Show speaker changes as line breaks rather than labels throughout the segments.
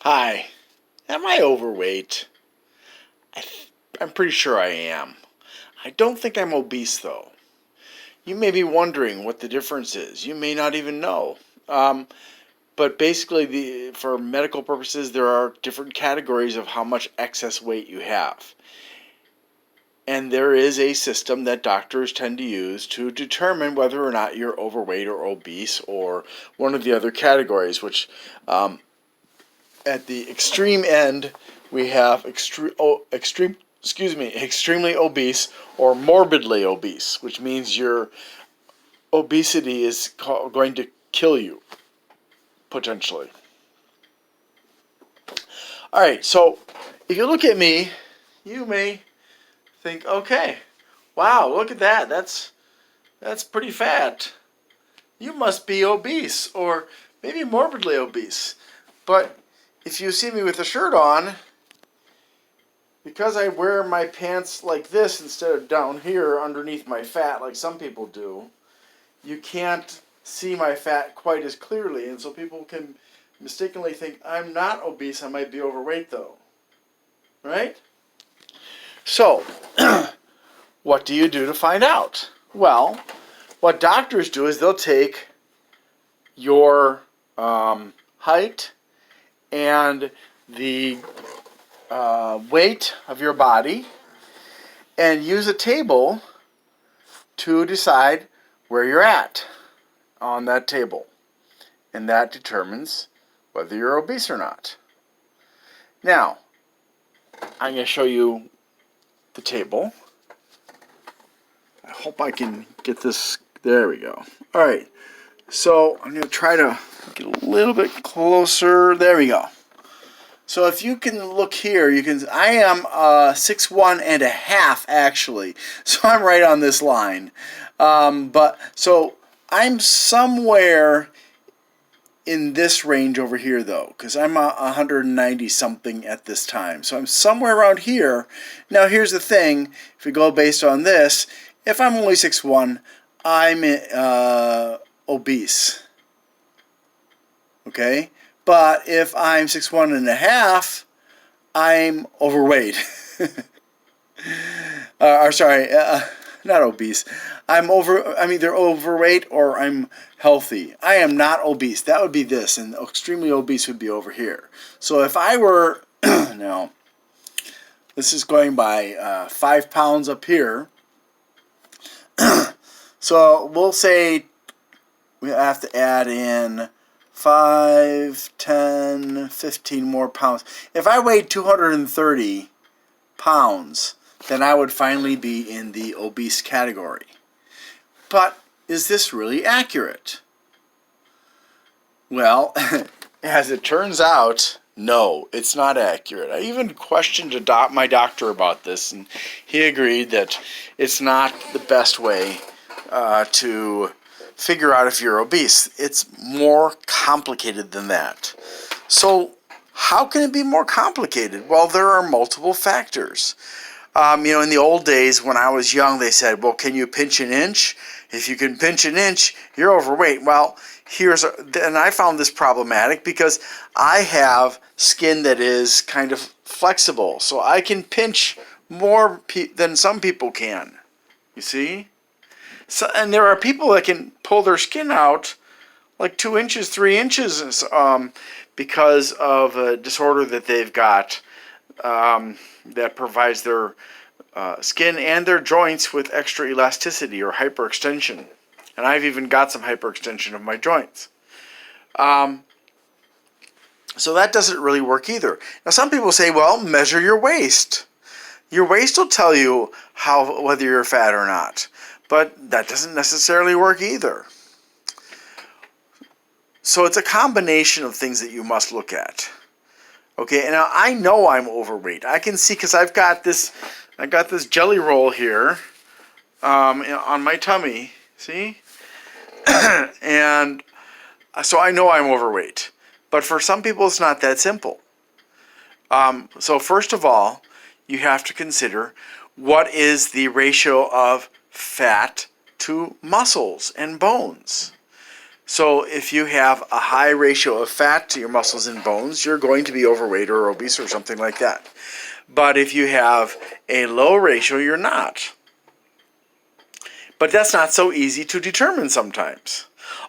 Hi, am I overweight? I'm pretty sure I am. I don't think I'm obese though. You may be wondering what the difference is. You may not even know. But basically, for medical purposes, there are different categories of how much excess weight you have. And there is a system that doctors tend to use to determine whether or not you're overweight or obese or one of the other categories, which at the extreme end, we have extremely obese or morbidly obese, which means your obesity is going to kill you, potentially. All right, so if you look at me, you may think, okay, wow, look at that. That's pretty fat. You must be obese or maybe morbidly obese. But if you see me with a shirt on, because I wear my pants like this instead of down here underneath my fat like some people do, you can't see my fat quite as clearly, and so people can mistakenly think I'm not obese, I might be overweight though. Right? So, what do you do to find out? Well, what doctors do is they'll take your height and the weight of your body and use a table to decide where you're at on that table. And that determines whether you're obese or not. Now, I'm going to show you the table. I hope I can get this. There we go. All right. So I'm going to try to get a little bit closer. There we go. So if you can look here, you can. I am 6'1" and a half actually. So I'm right on this line. So I'm somewhere in this range over here though, because I'm 190 something at this time. So I'm somewhere around here. Now here's the thing, if we go based on this, if I'm only 6'1", I'm obese. Okay? But if I'm 6'1" and a half, I'm overweight. Not obese. I'm either overweight or I'm healthy. I am not obese. That would be this, and extremely obese would be over here. So if I were, now, this is going by 5 pounds up here. So we'll say we have to add in 5, 10, 15 more pounds. If I weighed 230 pounds, then I would finally be in the obese category. But is this really accurate? Well, as it turns out, no, it's not accurate. I even questioned my doctor about this, and he agreed that it's not the best way to figure out if you're obese. It's more complicated than that. So how can it be more complicated? Well, there are multiple factors. In the old days when I was young, they said, well, can you pinch an inch? If you can pinch an inch, you're overweight. Well, and I found this problematic because I have skin that is kind of flexible. So I can pinch more than some people can. You see? So, and there are people that can pull their skin out like 2 inches, 3 inches because of a disorder that they've got that provides their skin and their joints with extra elasticity or hyperextension. And I've even got some hyperextension of my joints. So that doesn't really work either. Now some people say, well, measure your waist. Your waist will tell you whether you're fat or not. But that doesn't necessarily work either. So it's a combination of things that you must look at. Okay, and now I know I'm overweight. I can see because I got this jelly roll here on my tummy. See? And so I know I'm overweight. But for some people, it's not that simple. So first of all, you have to consider what is the ratio of fat to muscles and bones. So if you have a high ratio of fat to your muscles and bones, you're going to be overweight or obese or something like that. But if you have a low ratio, you're not. But that's not so easy to determine sometimes.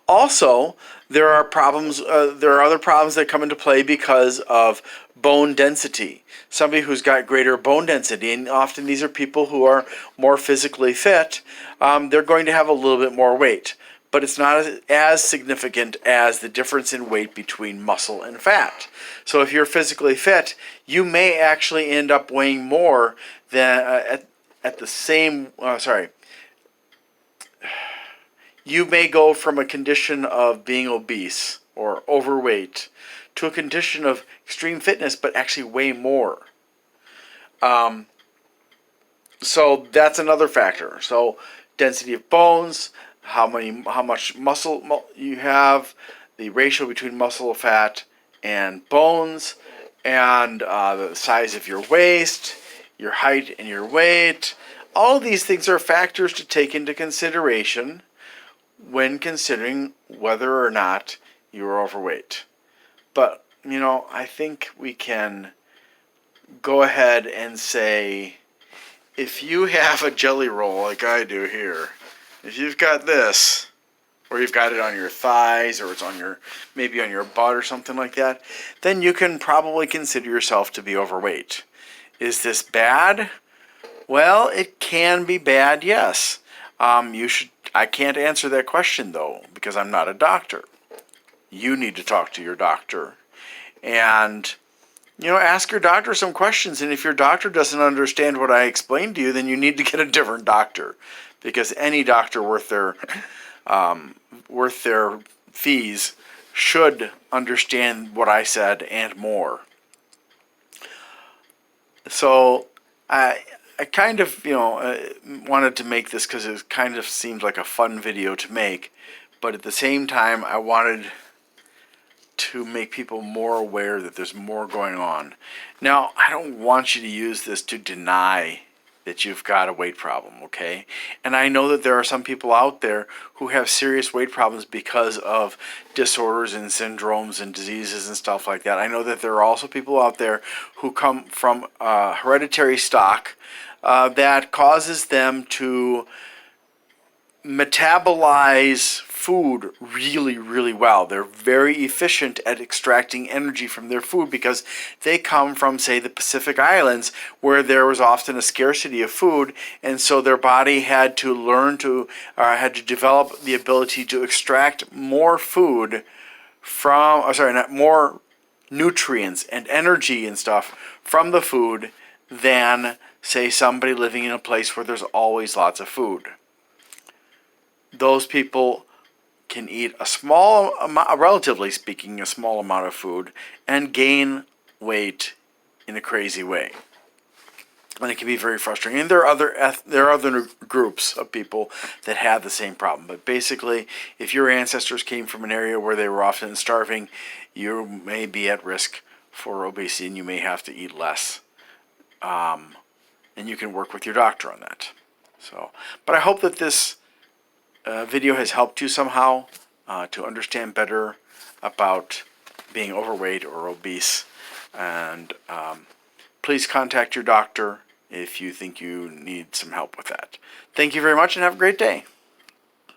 Also, there are problems. There are other problems that come into play because of bone density. Somebody who's got greater bone density, and often these are people who are more physically fit, they're going to have a little bit more weight. But it's not as significant as the difference in weight between muscle and fat. So if you're physically fit, you may actually end up weighing more than at the same. You may go from a condition of being obese or overweight to a condition of extreme fitness, but actually weigh more. So that's another factor. So density of bones, how much muscle you have, the ratio between muscle, fat, and bones, and the size of your waist, your height and your weight. All of these things are factors to take into consideration when considering whether or not you're overweight. But, I think we can go ahead and say, if you have a jelly roll like I do here, if you've got this, or you've got it on your thighs, or it's maybe on your butt or something like that, then you can probably consider yourself to be overweight. Is this bad? Well, it can be bad, yes. I can't answer that question, though, because I'm not a doctor. You need to talk to your doctor. And, ask your doctor some questions. And if your doctor doesn't understand what I explained to you, then you need to get a different doctor. Because any doctor worth their fees should understand what I said and more. So, I kind of, wanted to make this because it kind of seemed like a fun video to make, but at the same time, I wanted to make people more aware that there's more going on. Now, I don't want you to use this to deny that you've got a weight problem, okay? And I know that there are some people out there who have serious weight problems because of disorders and syndromes and diseases and stuff like that. I know that there are also people out there who come from hereditary stock that causes them to metabolize food really, really well. They're very efficient at extracting energy from their food because they come from, say, the Pacific Islands, where there was often a scarcity of food, and so their body had to develop the ability to extract more food more nutrients and energy and stuff from the food than, say, somebody living in a place where there's always lots of food. Those people can eat a small amount, relatively speaking, a small amount of food and gain weight in a crazy way. And it can be very frustrating. And there are other groups of people that have the same problem. But basically, if your ancestors came from an area where they were often starving, you may be at risk for obesity and you may have to eat less. And you can work with your doctor on that. But I hope that this video has helped you somehow to understand better about being overweight or obese. And please contact your doctor if you think you need some help with that. Thank you very much and have a great day.